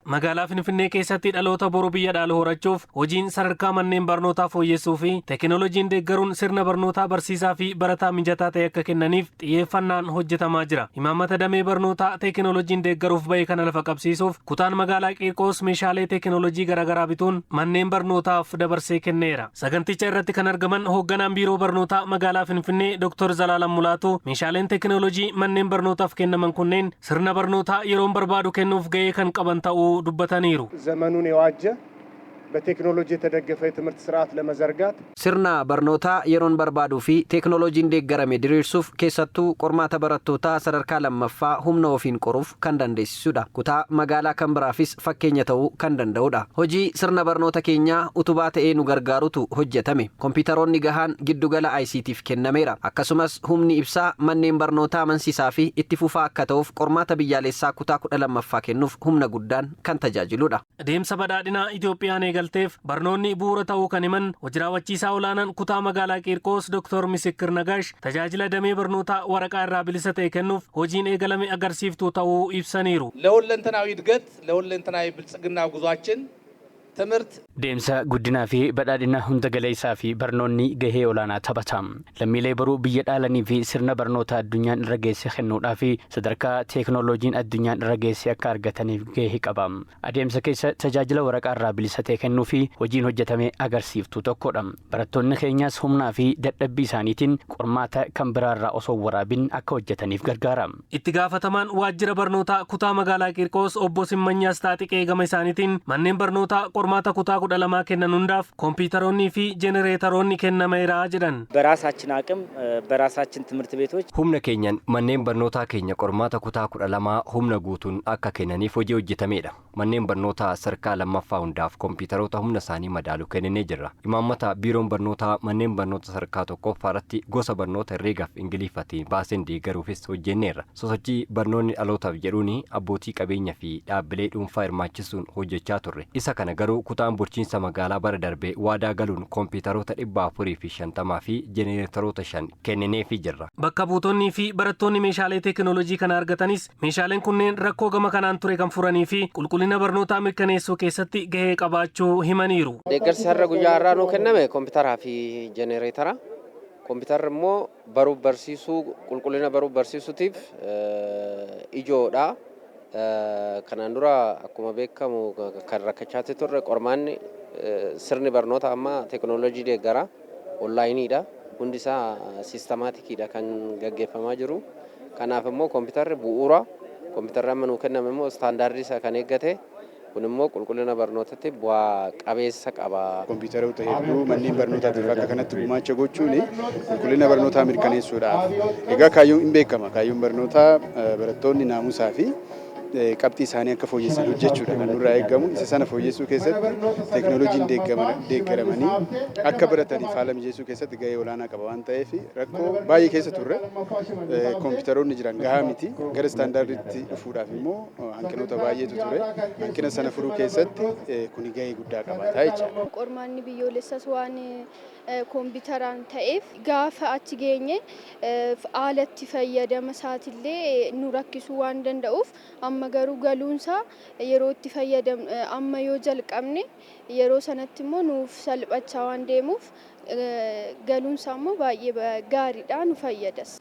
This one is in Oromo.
Magaalaa Finfinnee keessatti dhaloota boru biyya dhaalu horachuuf hojiin sadarkaa manneen barnootaa fooyyessuu fi teekinooloojiin deeggaruun sirna barnootaa barsiisaa fi barataa mijataa ta'e akka kennaniif xiyyeeffannaan hojjetamaa jira. Imaammata damee barnootaa teekinooloojiin deeggaruuf bahe kana lafa qabsiisuuf kutaan magaalaa Qiirqos meeshaalee teekinooloojii garaagaraa bituun manneen barnootaaf dabarsee kenneera. Saganticha irratti kan argaman hoogganaan biiroo barnootaa magaalaa Finfinnee Dr. Zalaalam Mulaatu meeshaaleen teekinooloojii manneen barnootaaf kennaman kunneen sirna barnootaa yeroon barbaadu kennuuf gahee kan qaban ta'uu dubbataniiru. ዘመኑን የዋጀ በቴክኖሎጂ የተደገፈ የትምህርት ስርዓት ለመዘርጋት sirna barnootaa yeroon barbaaduu fi teekinooloojiin deeggarame diriirsuuf keessattuu qormaata barattootaa sadarkaa lammaffaa humna ofiin qoruuf kan dandeessisudha. Kutaa magaalaa kan biraafis fakkeenya ta'uu kan danda'udha. Hojii sirna barnoota keenyaa utubaa ta'ee nu gargaarutu hojjetame. Kompiitaroonni gahaan giddugala ICT'f kennameera. Akkasumas humni ibsaa manneen barnootaa amansiisaa fi itti fufaa akka ta'uuf qormaata biyyaalessaa kutaa 12ffaa kennuuf humna guddaan kan tajaajiludha. Adeemsa badhaadhinaa Itoophiyaan eegalteef barnoonni bu'uura ta'uu kan himan hojii raawwachiisaa olaanaan kutaa magaalaa Qiirqos Dr. Misikir Nagash tajaajila damee barnootaa waraqaa irraa bilisa ta'e kennuuf hojiin eegalame agarsiiftuu ta'uu ibsaniiru. ለሁለንተናዊ እድገት ለሁለንተናዊ ብልጽግና ጉዟችን ትምህርት deemsa guddinaa fi badhaadhina hunda galeessaa fi barnoonni gahee olaanaa taphata. Lammiilee baruu biyya dhaalanii fi sirna barnoota addunyaan irra geesse kennuudhaa fi sadarkaa teekinooloojiin addunyaan irra geesse akka argataniif gahee qaba. Adeemsa keessa tajaajila waraqaa irraa bilisa ta'e kennuu fi hojiin hojjetame agarsiiftuu tokkodha. Barattoonni keenyas humnaa fi dadhabbii isaaniitiin qormaata kan biraarraa osoo waraabin akka hojjetaniif gargaara. Itti gaafatamaan waajjira barnootaa kutaa magaalaa Qiirqos obbo Simmanyaas Taaxiqee gama isaaniitiin manneen barnootaa qormaata kutaa 12 kennan hundaaf kompiitaroonni fi jenereetaroonni kennameera jedhan. በራሳችን አቅም በራሳችን ትምህርት ቤቶች humna keenyan manneen barnootaa keenya qormaata kutaa 12 humna guutuun akka kennaniif hojii hojjetamedha. Manneen barnootaa sadarkaa lammaffaa hundaaf kompiitaroota humna isaanii madaalu kennee jirra. Imaammata biiroon barnootaa manneen barnoota sadarkaa tokkoffaarratti gosa barnoota herreegaaf ingiliffaatiin baaseen deeggaruufis hojjenneerra. Sosochii barnoonni dhalootaaf jedhuun abbootii qabeenyaa fi dhaabbilee dhuunfaa hirmaachisuun hojjechaa turre. Isa kana garuu kutaan bulchiinsa magaalaa bara darbee waadaa galuun kompiitaroota 450 fi jenereetaroota 5 kennineefii jirra. Bakka buutonni fi barattoonni meeshaalee teekinooloojii kana argatanis meeshaaleen kunneen rakkoo gama kanaan ture kan furanii fi qulqullina barnootaa mirkaneessuu keessatti gahee qabaachuu himaniiru. Deeggarsi har'a guyyaa har'aa nuu kenname kompiitaraa fi jenereetara. Kompiitarri immoo baruuf barsiisuu qulqullina baruuf barsiisuutiif ijoodha. Kanaan dura akkuma beekamu kan rakkachaa turre qormaanni sirni barnoota amma teekinooloojii deeggara onlaayiniidha. Hundi isaa siistamaatikiidha kan gaggeeffamaa jiru. Kanaaf immoo kompiitarri bu'uura. Kompiitarri amma nuu kenname immoo istaandaardii isaa kan eeggate. Kun immoo qulqullina barnootatti bu'aa qabeessa qaba. Kompiitaroota hedduu manneen barnootaatiif akka kanatti gumaacha gochuun qulqullina barnootaa mirkaneessuudhaaf. Egaa kaayyoon hin beekama. Kaayyoon barnootaa barattoonni naamusaa fi qabxii isaanii akka fooyyessan hojjechuudha kan nurraa eegamu. Isa sana fooyyessuu keessatti teekinooloojiin deeggaramanii akka barataniif haala mijeessuu keessatti gahee olaanaa qaba waan ta'eef rakkoo baay'ee keessa turre kompiitaroonni jiran gahaa miti. Gara istaandaardiitti dhufuudhaaf immoo hanqinoota baay'eetu ture. Hanqina sana furuu keessatti kuni gahee guddaa qabaata jechuudha. Qormaanni biyyoolessaas waan kompiitaraan ta'eef gaafa achi geenye haalatti fayyadama isaatillee nu rakkisuu waan danda'uuf amma garuu galuunsaa yeroo itti fayyadamne amma yoo jalqabne yeroo sanatti immoo nuuf salphachaa waan deemuuf galuunsaa immoo baay'ee gaariidha nu fayyadas.